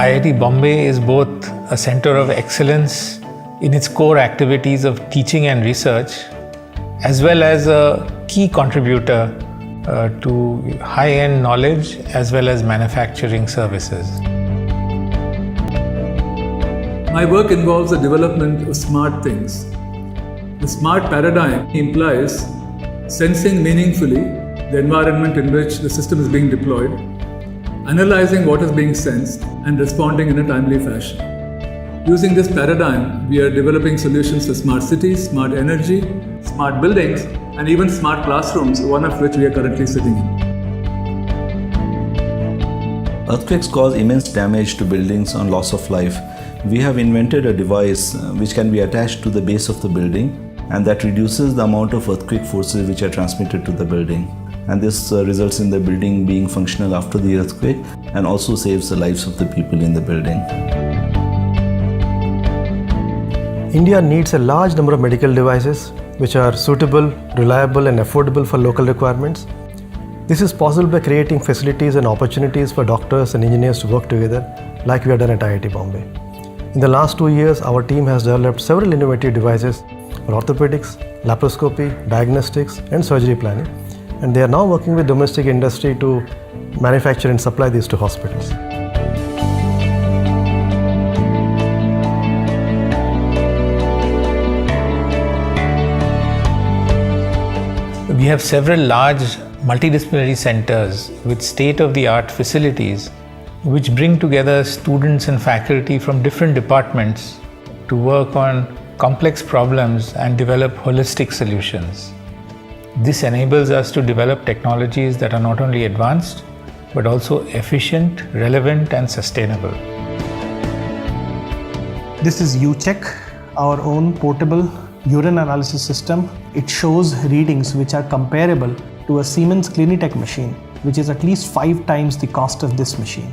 IIT Bombay is both a center of excellence in its core activities of teaching and research, as well as a key contributor to high-end knowledge as well as manufacturing services. My work involves the development of smart things. The smart paradigm implies sensing meaningfully the environment in which the system is being deployed, analyzing what is being sensed, and responding in a timely fashion. Using this paradigm, we are developing solutions for smart cities, smart energy, smart buildings, and even smart classrooms, one of which we are currently sitting in. Earthquakes cause immense damage to buildings and loss of life. We have invented a device which can be attached to the base of the building, and that reduces the amount of earthquake forces which are transmitted to the building. And this results in the building being functional after the earthquake and also saves the lives of the people in the building. India needs a large number of medical devices which are suitable, reliable and affordable for local requirements. This is possible by creating facilities and opportunities for doctors and engineers to work together like we have done at IIT Bombay. In the last 2 years, our team has developed several innovative devices for orthopedics, laparoscopy, diagnostics and surgery planning, and they are now working with domestic industry to manufacture and supply these to hospitals. We have several large multidisciplinary centers with state-of-the-art facilities which bring together students and faculty from different departments to work on complex problems and develop holistic solutions. This enables us to develop technologies that are not only advanced but also efficient, relevant and sustainable. This is UCheck, our own portable urine analysis system. It shows readings which are comparable to a Siemens Clinitech machine, which is at least 5 times the cost of this machine.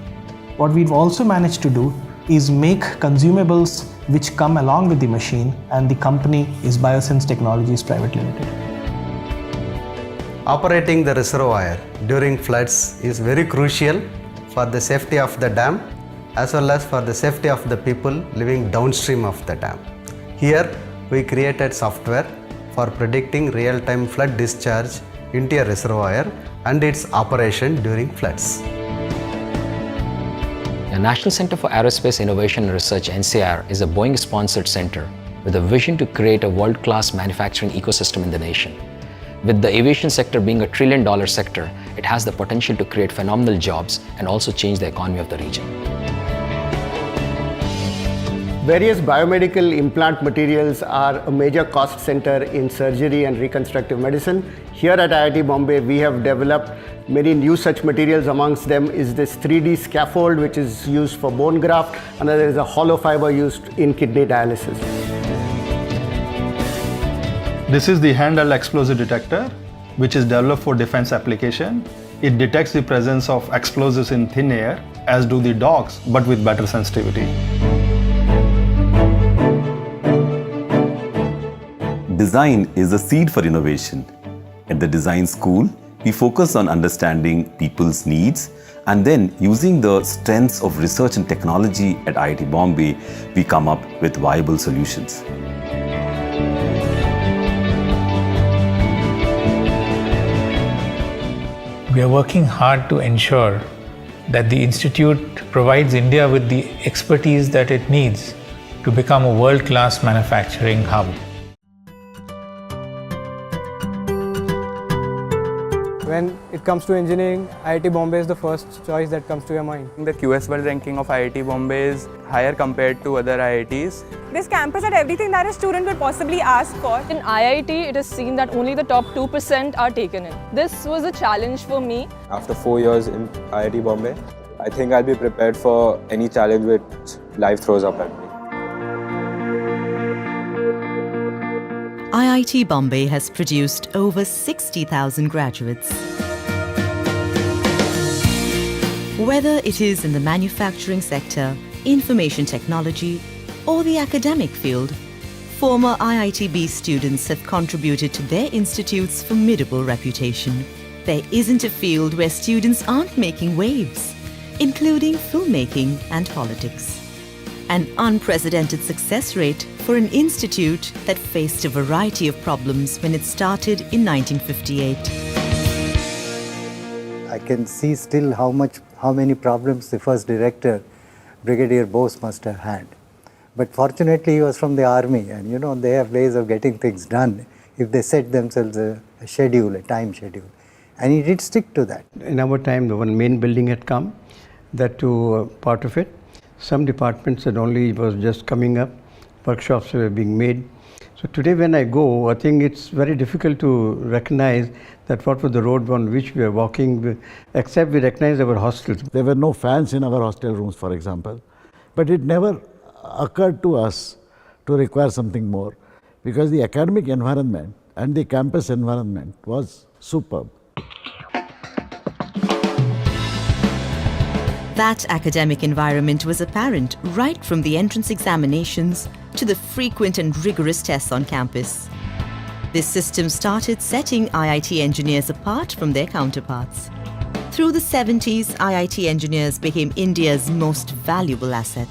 What we've also managed to do is make consumables which come along with the machine, and the company is Biosense Technologies Private Limited. Operating the reservoir during floods is very crucial for the safety of the dam as well as for the safety of the people living downstream of the dam. Here we created software for predicting real-time flood discharge into a reservoir and its operation during floods. The National Center for Aerospace Innovation and Research (NCR) is a Boeing-sponsored center with a vision to create a world-class manufacturing ecosystem in the nation. With the aviation sector being a $1 trillion sector, it has the potential to create phenomenal jobs and also change the economy of the region. Various biomedical implant materials are a major cost center in surgery and reconstructive medicine. Here at IIT Bombay, we have developed many new such materials. Amongst them is this 3D scaffold, which is used for bone graft. Another is a hollow fiber used in kidney dialysis. This is the handheld explosive detector, which is developed for defense application. It detects the presence of explosives in thin air, as do the dogs, but with better sensitivity. Design is a seed for innovation. At the design school, we focus on understanding people's needs, and then using the strengths of research and technology at IIT Bombay, we come up with viable solutions. We are working hard to ensure that the Institute provides India with the expertise that it needs to become a world-class manufacturing hub. When it comes to engineering, IIT Bombay is the first choice that comes to your mind. The QS World ranking of IIT Bombay is higher compared to other IITs. This campus had everything that a student could possibly ask for. In IIT, it is seen that only the top 2% are taken in. This was a challenge for me. After 4 years in IIT Bombay, I think I'll be prepared for any challenge which life throws up at me. IIT Bombay has produced over 60,000 graduates. Whether it is in the manufacturing sector, information technology, or the academic field, former IITB students have contributed to their institute's formidable reputation. There isn't a field where students aren't making waves. including filmmaking and politics. An unprecedented success rate for an institute that faced a variety of problems when it started in 1958. I can see still how many problems the first director, Brigadier Bose, must have had. But fortunately he was from the army, and you know, they have ways of getting things done if they set themselves a schedule, a time schedule. And he did stick to that. In our time, the one main building had come, that to part of it. Some departments had only was just coming up, workshops were being made. So today when I go, I think it's very difficult to recognize that what was the road on which we are walking, except we recognize our hostels. There were no fans in our hostel rooms, for example. But it never occurred to us to require something more, because the academic environment and the campus environment was superb. That academic environment was apparent right from the entrance examinations to the frequent and rigorous tests on campus. This system started setting IIT engineers apart from their counterparts. Through the 70s, IIT engineers became India's most valuable asset.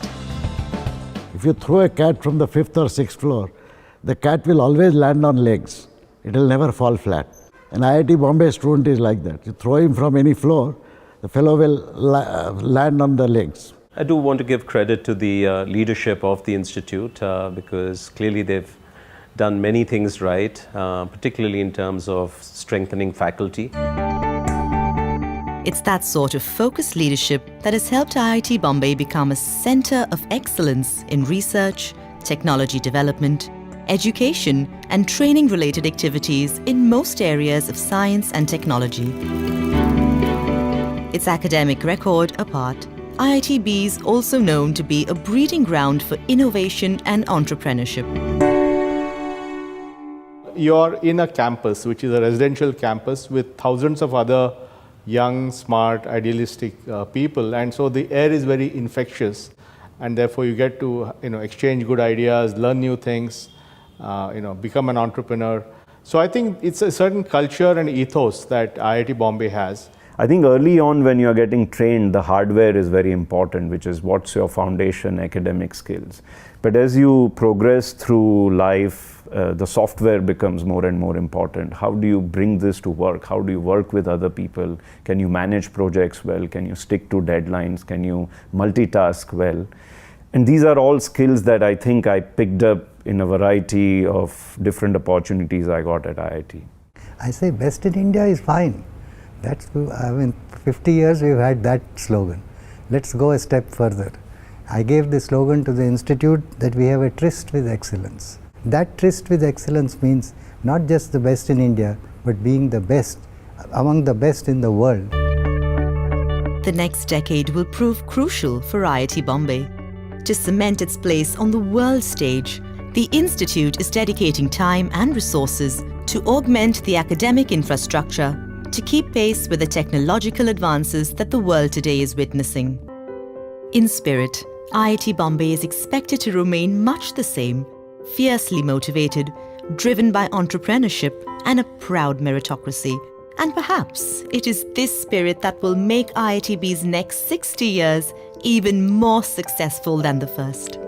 If you throw a cat from the 5th or 6th floor, the cat will always land on legs. It will never fall flat. An IIT Bombay student is like that. You throw him from any floor, the fellow will land on the legs. I do want to give credit to the leadership of the institute because clearly they've done many things right, particularly in terms of strengthening faculty. It's that sort of focused leadership that has helped IIT Bombay become a centre of excellence in research, technology development, education and training-related activities in most areas of science and technology. Its academic record apart, IITB is also known to be a breeding ground for innovation and entrepreneurship. You're in a campus, which is a residential campus with thousands of other young, smart, idealistic people, and so the air is very infectious, and therefore you get to exchange good ideas, learn new things, become an entrepreneur. So I think it's a certain culture and ethos that IIT Bombay has. I think early on when you are getting trained, the hardware is very important, which is what's your foundation academic skills. But as you progress through life, the software becomes more and more important. How do you bring this to work? How do you work with other people? Can you manage projects well? Can you stick to deadlines? Can you multitask well? And these are all skills that I think I picked up in a variety of different opportunities I got at IIT. I say best in India is fine. That's, 50 years we've had that slogan. Let's go a step further. I gave the slogan to the institute that we have a tryst with excellence. That tryst with excellence means not just the best in India, but being the best, among the best in the world. The next decade will prove crucial for IIT Bombay. To cement its place on the world stage, the institute is dedicating time and resources to augment the academic infrastructure to keep pace with the technological advances that the world today is witnessing. In spirit, IIT Bombay is expected to remain much the same, fiercely motivated, driven by entrepreneurship and a proud meritocracy. And perhaps it is this spirit that will make IITB's next 60 years even more successful than the first.